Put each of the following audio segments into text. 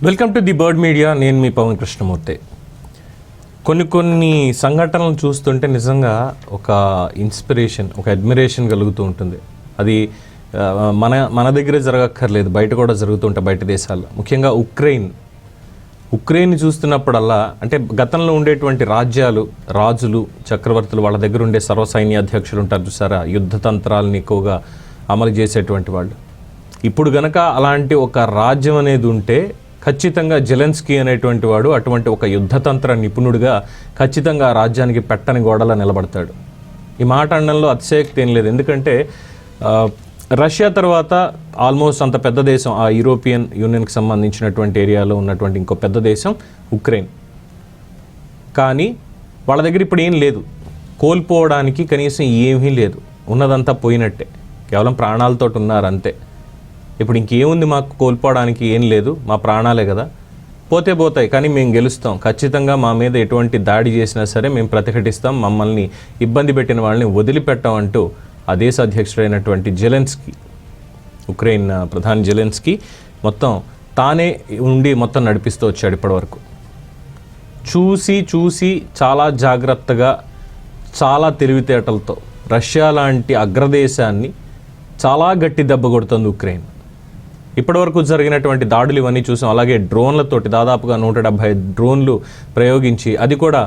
Welcome to the bird media. నేను మీ పవన్ కృష్ణమూర్తి. కొన్ని సంఘటనలు చూస్తుంటే నిజంగా ఒక ఇన్స్పిరేషన్, ఒక అడ్మిరేషన్ కలుగుతూ ఉంటుంది. అది మన దగ్గరే జరగక్కర్లేదు, బయట కూడా జరుగుతుంటాయి, బయట దేశాల్లో. ముఖ్యంగా ఉక్రెయిన్ చూస్తున్నప్పుడల్లా, అంటే గతంలో ఉండేటువంటి రాజులు, చక్రవర్తులు, వాళ్ళ దగ్గర ఉండే సర్వసైన్యాధ్యక్షులు ఉంటారు చూసారా, యుద్ధ తంత్రాలను ఎక్కువగా అమలు చేసేటువంటి వాళ్ళు. ఇప్పుడు గనక అలాంటి ఒక రాజ్యం అనేది ఉంటే ఖచ్చితంగా జెలెన్స్కీ అనేటువంటి వాడు అటువంటి ఒక యుద్ధతంత్ర నిపుణుడిగా ఖచ్చితంగా ఆ రాజ్యానికి పెట్టని గోడలా నిలబడతాడు. ఈ మాట అనడంలో అతిశయోక్తి ఏం లేదు. ఎందుకంటే రష్యా తర్వాత ఆల్మోస్ట్ అంత పెద్ద దేశం, ఆ యూరోపియన్ యూనియన్కి సంబంధించినటువంటి ఏరియాలో ఉన్నటువంటి ఇంకో పెద్ద దేశం ఉక్రెయిన్. కానీ వాళ్ళ దగ్గర ఇప్పుడు ఏం లేదు, కోల్పోవడానికి కనీసం ఏమీ లేదు, ఉన్నదంతా పోయినట్టే, కేవలం ప్రాణాలతో ఉన్నారు అంతే. ఇప్పుడు ఇంకేముంది, మాకు కోల్పోవడానికి ఏం లేదు, మా ప్రాణాలే కదా, పోతాయి, కానీ మేము గెలుస్తాం, ఖచ్చితంగా మా మీద ఎటువంటి దాడి చేసినా సరే మేము ప్రతిఘటిస్తాం, మమ్మల్ని ఇబ్బంది పెట్టిన వాళ్ళని వదిలిపెట్టామంటూ ఆ దేశ అధ్యక్షుడైనటువంటి జెలెన్స్కీ, ఉక్రెయిన్ ప్రధాని జెలెన్స్కీ మొత్తం తానే ఉండి మొత్తం నడిపిస్తూ వచ్చాడు ఇప్పటివరకు. చూసి చాలా జాగ్రత్తగా, చాలా తెలివితేటలతో రష్యా లాంటి అగ్రదేశాన్ని చాలా గట్టి దెబ్బ కొడుతుంది ఉక్రెయిన్. ఇప్పటివరకు జరిగినటువంటి దాడులు ఇవన్నీ చూసాం. అలాగే డ్రోన్లతోటి దాదాపుగా 170 డ్రోన్లు ప్రయోగించి, అది కూడా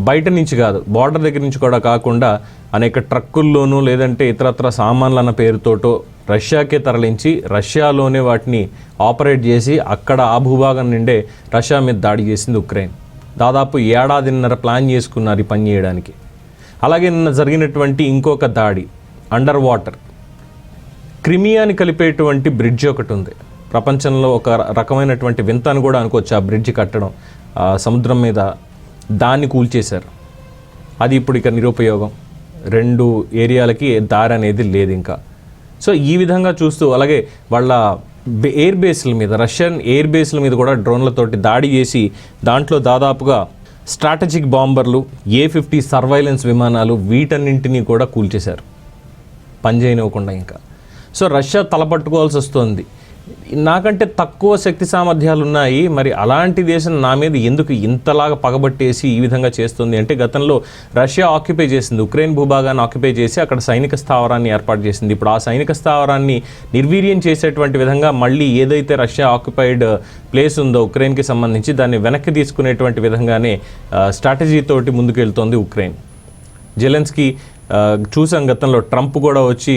బయట నుంచి కాదు, బార్డర్ దగ్గర నుంచి కూడా కాకుండా అనేక ట్రక్కుల్లోనూ లేదంటే ఇతరత్ర సామాన్లు అన్న పేరుతోటో రష్యాకే తరలించి రష్యాలోనే వాటిని ఆపరేట్ చేసి అక్కడ ఆ భూభాగం నుండే రష్యా మీద దాడి చేసింది ఉక్రెయిన్. దాదాపు 1.5 ఏడాది ప్లాన్ చేసుకున్నారు ఈ పని చేయడానికి. అలాగే నిన్న జరిగినటువంటి ఇంకొక దాడి, అండర్ వాటర్, క్రిమియాని కలిపేటువంటి బ్రిడ్జ్ ఒకటి ఉంది, ప్రపంచంలో ఒక రకమైనటువంటి వింత అని కూడా అనుకోవచ్చు. ఆ బ్రిడ్జ్ కట్టడం సముద్రం మీద, దాన్ని కూల్చేశారు. అది ఇప్పుడు ఇక నిరుపయోగం, 2 ఏరియాలకి దారి అనేది లేదు ఇంకా. సో ఈ విధంగా చూస్తూ, అలాగే వాళ్ళ ఎయిర్ బేస్ల మీద, రష్యన్ ఎయిర్ బేస్ల మీద కూడా డ్రోన్లతోటి దాడి చేసి దాంట్లో దాదాపుగా స్ట్రాటజిక్ బాంబర్లు, A-50 సర్వైలెన్స్ విమానాలు, వీటన్నింటినీ కూడా కూల్చేశారు, పనిచేయనివ్వకుండా. ఇంకా సో రష్యా తలపట్టుకోవాల్సి వస్తుంది. నాకంటే తక్కువ శక్తి సామర్థ్యాలు ఉన్నాయి, మరి అలాంటి దేశం నా మీద ఎందుకు ఇంతలాగా పగబట్టేసి ఈ విధంగా చేస్తుంది అంటే, గతంలో రష్యా ఆక్యుపై చేసింది, ఉక్రెయిన్ భూభాగాన్ని ఆక్యుపై చేసి అక్కడ సైనిక స్థావరాన్ని ఏర్పాటు చేసింది. ఇప్పుడు ఆ సైనిక స్థావరాన్ని నిర్వీర్యం చేసేటువంటి విధంగా మళ్ళీ ఏదైతే రష్యా ఆక్యుపైడ్ ప్లేస్ ఉందో ఉక్రెయిన్కి సంబంధించి, దాన్ని వెనక్కి తీసుకునేటువంటి విధంగానే స్ట్రాటజీతోటి ముందుకెళ్తోంది ఉక్రెయిన్. జెలెన్స్కీ చూసాం, గతంలో ట్రంప్ కూడా వచ్చి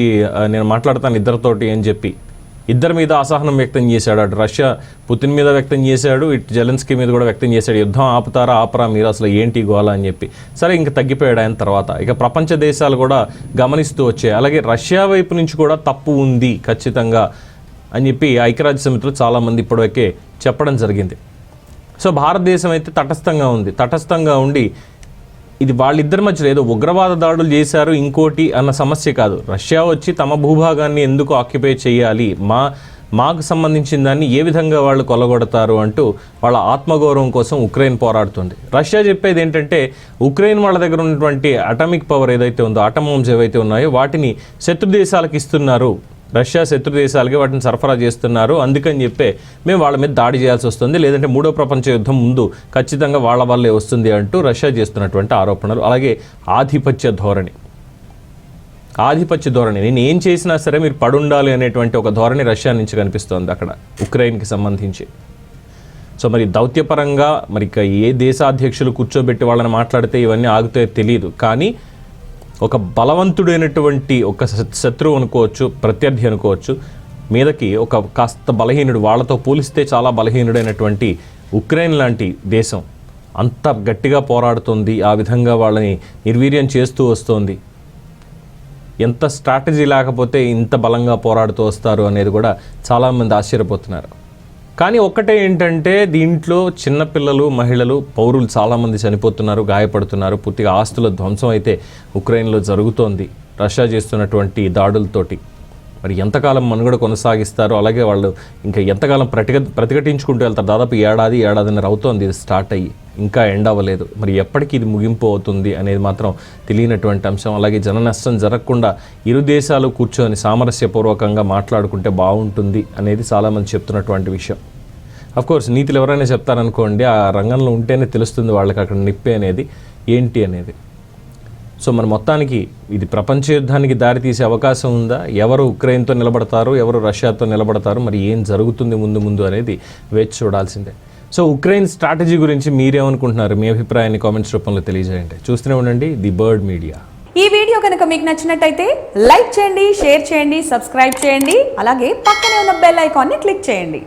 నేను మాట్లాడతాను ఇద్దరితోటి అని చెప్పి ఇద్దరి మీద అసహనం వ్యక్తం చేశాడు. అటు రష్యా పుతిన్ మీద వ్యక్తం చేశాడు, ఇటు జెలెన్స్కీ మీద కూడా వ్యక్తం చేశాడు. యుద్ధం ఆపరా మీరు, అసలు ఏంటి గోలా అని చెప్పి. సరే, ఇంక తగ్గిపోయాడు ఆయన తర్వాత. ఇక ప్రపంచ దేశాలు కూడా గమనిస్తూ వచ్చాయి. అలాగే రష్యా వైపు నుంచి కూడా తప్పు ఉంది ఖచ్చితంగా అని చెప్పి ఐక్యరాజ్య సమితిలో చాలామంది ఇప్పటివరకే చెప్పడం జరిగింది. సో భారతదేశం అయితే తటస్థంగా ఉండి ఇది వాళ్ళిద్దరి మధ్యలో ఏదో ఉగ్రవాద దాడులు చేశారు ఇంకోటి అన్న సమస్య కాదు, రష్యా వచ్చి తమ భూభాగాన్ని ఎందుకు ఆక్యుపై చేయాలి, మాకు సంబంధించిన దాన్ని ఏ విధంగా వాళ్ళు కొలగొడతారు అంటూ వాళ్ళ ఆత్మగౌరవం కోసం ఉక్రెయిన్ పోరాడుతుంది. రష్యా చెప్పేది ఏంటంటే, ఉక్రెయిన్ వాళ్ళ దగ్గర ఉన్నటువంటి అటామిక్ పవర్ ఏదైతే ఉందో, ఆటమ్ బాంబ్స్ ఏవైతే ఉన్నాయో వాటిని శత్రు దేశాలకు ఇస్తున్నారు, రష్యా శత్రు దేశాలకి వాటిని సరఫరా చేస్తున్నారు, అందుకని చెప్పే మేము వాళ్ళ మీద దాడి చేయాల్సి వస్తుంది, లేదంటే 3వ ప్రపంచ యుద్ధం ముందు ఖచ్చితంగా వాళ్ళ వల్లే వస్తుంది అంటూ రష్యా చేస్తున్నటువంటి ఆరోపణలు. అలాగే ఆధిపత్య ధోరణి, నేను ఏం చేసినా సరే మీరు పడుండాలి అనేటువంటి ఒక ధోరణి రష్యా నుంచి కనిపిస్తోంది అక్కడ ఉక్రెయిన్కి సంబంధించి. సో మరి దౌత్యపరంగా మరి ఇక ఏ దేశాధ్యక్షులు కూర్చోబెట్టి వాళ్ళని మాట్లాడితే ఇవన్నీ ఆగుతాయో తెలియదు, కానీ ఒక బలవంతుడైనటువంటి ఒక శత్రువు అనుకోవచ్చు, ప్రత్యర్థి అనుకోవచ్చు, మీదకి ఒక కాస్త బలహీనుడు, వాళ్ళతో పోలిస్తే చాలా బలహీనుడైనటువంటి ఉక్రెయిన్ లాంటి దేశం అంత గట్టిగా పోరాడుతుంది, ఆ విధంగా వాళ్ళని నిర్వీర్యం చేస్తూ వస్తుంది. ఎంత స్ట్రాటజీ లేకపోతే ఇంత బలంగా పోరాడుతూ వస్తారు అనేది కూడా చాలామంది ఆశ్చర్యపోతున్నారు. కానీ ఒక్కటే ఏంటంటే, దీంట్లో చిన్నపిల్లలు, మహిళలు, పౌరులు చాలామంది చనిపోతున్నారు, గాయపడుతున్నారు, పూర్తిగా ఆస్తుల ధ్వంసం అయితే ఉక్రెయిన్లో జరుగుతోంది రష్యా చేస్తున్నటువంటి దాడులతోటి. మరి ఎంతకాలం మనుగడ కొనసాగిస్తారో, అలాగే వాళ్ళు ఇంకా ఎంతకాలం ప్రతిఘటించుకుంటూ వెళ్తారు. దాదాపు ఏడాదిన్నర అవుతోంది ఇది స్టార్ట్ అయ్యి, ఇంకా ఎండ్ అవ్వలేదు. మరి ఎప్పటికీ ఇది ముగింపు అవుతుంది అనేది మాత్రం తెలియనటువంటి అంశం. అలాగే జన నష్టం జరగకుండా ఇరు దేశాలు కూర్చొని సామరస్యపూర్వకంగా మాట్లాడుకుంటే బాగుంటుంది అనేది చాలామంది చెప్తున్నటువంటి విషయం. కోర్స్ నీతులు ఎవరైనా చెప్తారనుకోండి, ఆ రంగంలో ఉంటేనే తెలుస్తుంది వాళ్ళకి అక్కడ నిప్పే అనేది ఏంటి అనేది. సో మన మొత్తానికి ఇది ప్రపంచ యుద్ధానికి దారితీసే అవకాశం ఉందా? ఎవరు ఉక్రెయిన్తో నిలబడతారు, ఎవరు రష్యాతో నిలబడతారు, మరి ఏం జరుగుతుంది ముందు అనేది వేచి చూడాల్సిందే. సో ఉక్రెయిన్ స్ట్రాటజీ గురించి మీరేమనుకుంటున్నారు? మీ అభిప్రాయాన్ని కామెంట్స్ రూపంలో తెలియజేయండి. చూస్తూనే ఉండండి ది బర్డ్ మీడియా. ఈ వీడియో కనుక మీకు నచ్చినట్టయితే లైక్ చేయండి, షేర్ చేయండి, సబ్స్క్రైబ్ చేయండి. అలాగే పక్కనే ఉన్న బెల్ ఐకాన్ని క్లిక్ చేయండి.